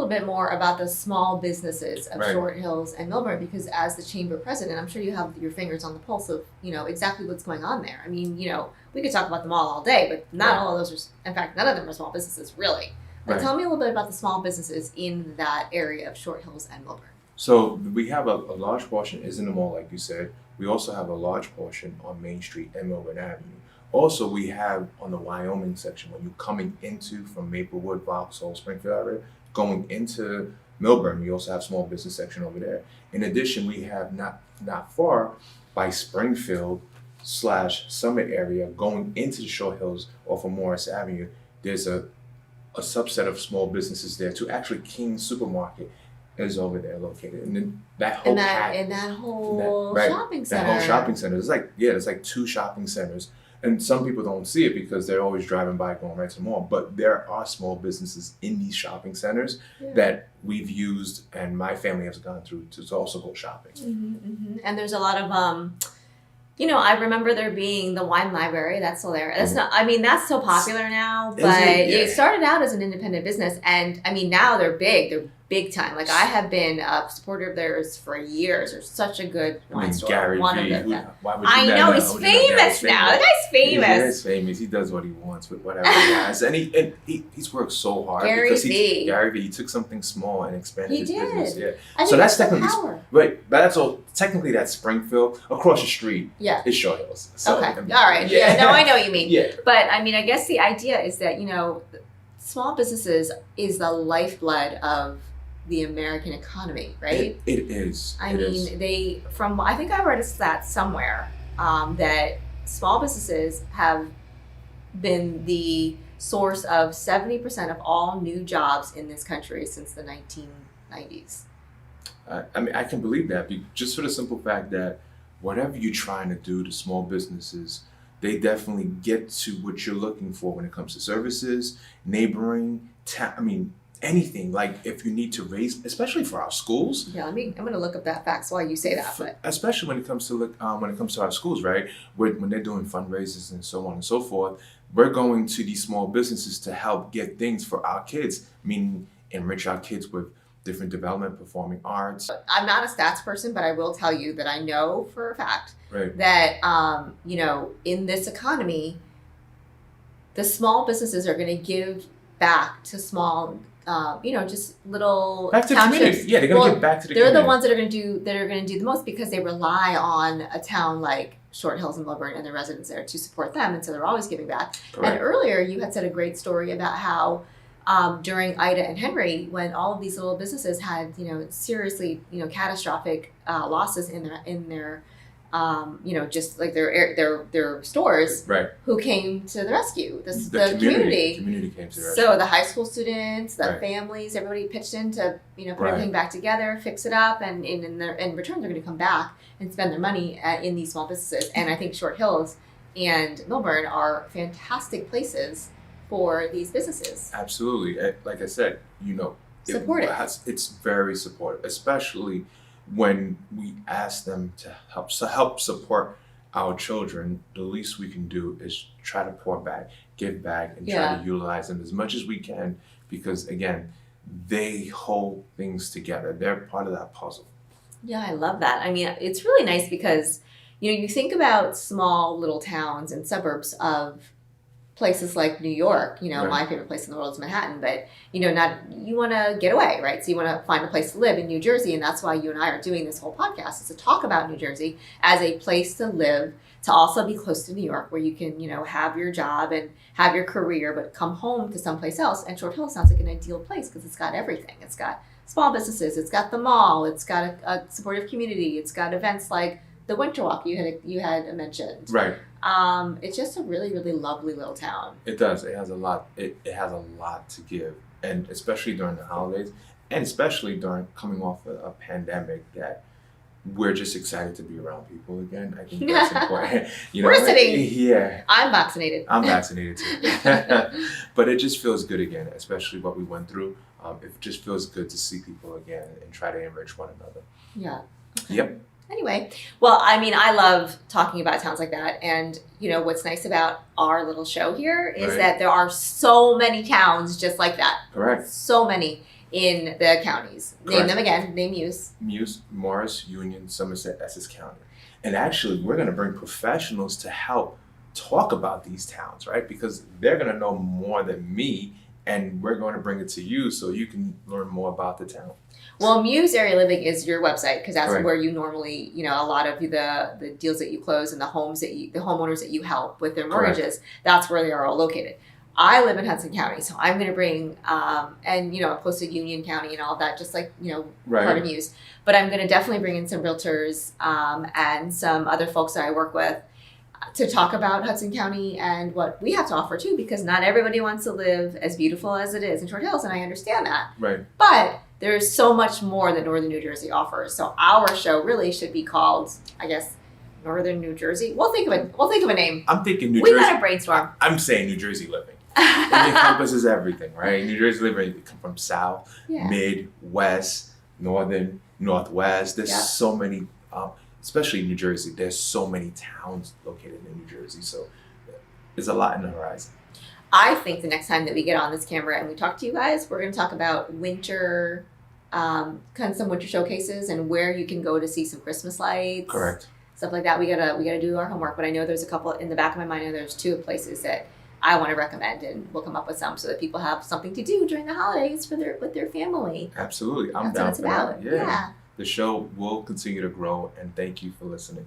little bit more about the small businesses of Right. Short Hills and Millburn, because as the chamber president, I'm sure you have your fingers on the pulse of, exactly what's going on there. I mean, we could talk about them all day, but not Right. all of those are, in fact, none of them are small businesses, really. But Right. tell me a little bit about the small businesses in that area of Short Hills and Millburn. So we have a large portion is in the mall, like you said. We also have a large portion on Main Street and Melbourne Avenue. Also, we have on the Wyoming section, when you're coming into from Maplewood, Vauxhall, Springfield area, going into Millburn, we also have small business section over there. In addition, we have not far by Springfield / Summit area, going into the Short Hills off of Morris Avenue. There's a subset of small businesses there too. Actually, King's Supermarket is over there located, and then that whole In that whole right, shopping that center. whole shopping center. There's like 2 shopping centers, and some people don't see it because they're always driving by going right to the mall. But there are small businesses in these shopping centers Yeah. that we've used, and my family has gone through to also go shopping. And there's a lot of I remember there being the wine library that's still there. That's not. I mean, that's so popular now, Is but it? Yeah. it started out as an independent business, and I mean now they're big. They're big time. Like I have been a supporter of theirs for years. They're such a good wine store. Gary One Vee, of them. why would you I not know he's Would you know famous Gary's now. The guy's famous. He is famous. He does what he wants with whatever he has, and he's worked so hard Gary because Vee. Gary Vee. He took something small and expanded He his did. business. Yeah. I So think that's the technically power. right, but that's all. Technically, that's Springfield. Across the street Yeah. is Short Hills. So, Okay. All right. Yeah. No, I know what you mean. Yeah. But I mean, I guess the idea is that small businesses is the lifeblood of the American economy, right? It is. I It mean, is. I think I read a stat somewhere that small businesses have been the source of 70% of all new jobs in this country since the 1990s. I mean, I can believe that just for the simple fact that whatever you're trying to do to small businesses, they definitely get to what you're looking for when it comes to services, neighboring, anything. Like if you need to raise, especially for our schools. Yeah, I'm going to look up that facts while you say that. But Especially when it comes to our schools, right? When they're doing fundraisers and so on and so forth, we're going to these small businesses to help get things for our kids, meaning enrich our kids with different development, performing arts. I'm not a stats person, but I will tell you that I know for a fact Right. that in this economy, the small businesses are going to give back to small, just little Back to the townships. community. Yeah, they're gonna give back to the They're community. the ones that are going to do the most because they rely on a town like Short Hills and Millburn and the residents there to support them, and so they're always giving back. Correct. And earlier, you had said a great story about how during Ida and Henry, when all of these little businesses had seriously catastrophic losses in their just like their stores, Right. who came to the rescue? The community. Community came to the rescue. So the high school students, the Right. families, everybody pitched in to put Right. everything back together, fix it up, and in return they're going to come back and spend their money in these small businesses. And I think Short Hills and Millburn are fantastic places for these businesses. Absolutely. Like I said, Supportive. It's very supportive, especially when we ask them to help support our children. The least we can do is try to pour back, give back, and try Yeah. to utilize them as much as we can, because again, they hold things together. They're part of that puzzle. Yeah, I love that. I mean, it's really nice because you think about small little towns and suburbs of places like New York. Right. My favorite place in the world is Manhattan, but not you want to get away, right? So you want to find a place to live in New Jersey, and that's why you and I are doing this whole podcast, is to talk about New Jersey as a place to live, to also be close to New York, where you can have your job and have your career, but come home to someplace else. And Short Hills sounds like an ideal place because it's got everything. It's got small businesses, it's got the mall, it's got a supportive community, it's got events like the Winter Walk you had mentioned. Right. It's just a really, really lovely little town. It does. It has a lot. It has a lot to give, and especially during the holidays, and especially during coming off a pandemic, that we're just excited to be around people again. I think that's important. We're sitting. Yeah. I'm vaccinated. I'm vaccinated too, but it just feels good again, especially what we went through. It just feels good to see people again and try to enrich one another. Yeah. Okay. Yep. Anyway, well, I mean, I love talking about towns like that. And, what's nice about our little show here is Right. that there are so many towns just like that. Correct. So many. in the counties. Name Correct. them again. Name use. Muse, Morris, Union, Somerset, Essex County. And actually, we're going to bring professionals to help talk about these towns, right? Because they're going to know more than me, and we're going to bring it to you so you can learn more about the town. Well, Muse Area Living is your website because that's Correct. where you normally, a lot of the deals that you close and the homeowners that you help with their mortgages, that's where they are all located. I live in Hudson County, so I'm going to bring, and close to Union County and all of that, just like, Right. part of Muse. But I'm going to definitely bring in some realtors and some other folks that I work with to talk about Hudson County and what we have to offer too, because not everybody wants to live as beautiful as it is in Short Hills, and I understand that. Right. But there's so much more that Northern New Jersey offers. So our show really should be called, I guess, Northern New Jersey. We'll think of a name. I'm thinking New We Jersey. gotta brainstorm. I'm saying New Jersey living. It encompasses everything, right? New Jersey living, it come from south, Yeah. mid, west, northern, northwest. There's Yeah. so many, especially in New Jersey, there's so many towns located in New Jersey. So there's a lot in the horizon. I think the next time that we get on this camera and we talk to you guys, we're going to talk about winter, kind of some winter showcases and where you can go to see some Christmas lights. Correct. Stuff like that. We gotta do our homework. But I know there's a couple in the back of my mind. I know there's 2 places that I want to recommend, and we'll come up with some so that people have something to do during the holidays with their family. Absolutely. I'm That's down what it's for about. that. Yeah. The show will continue to grow, and thank you for listening.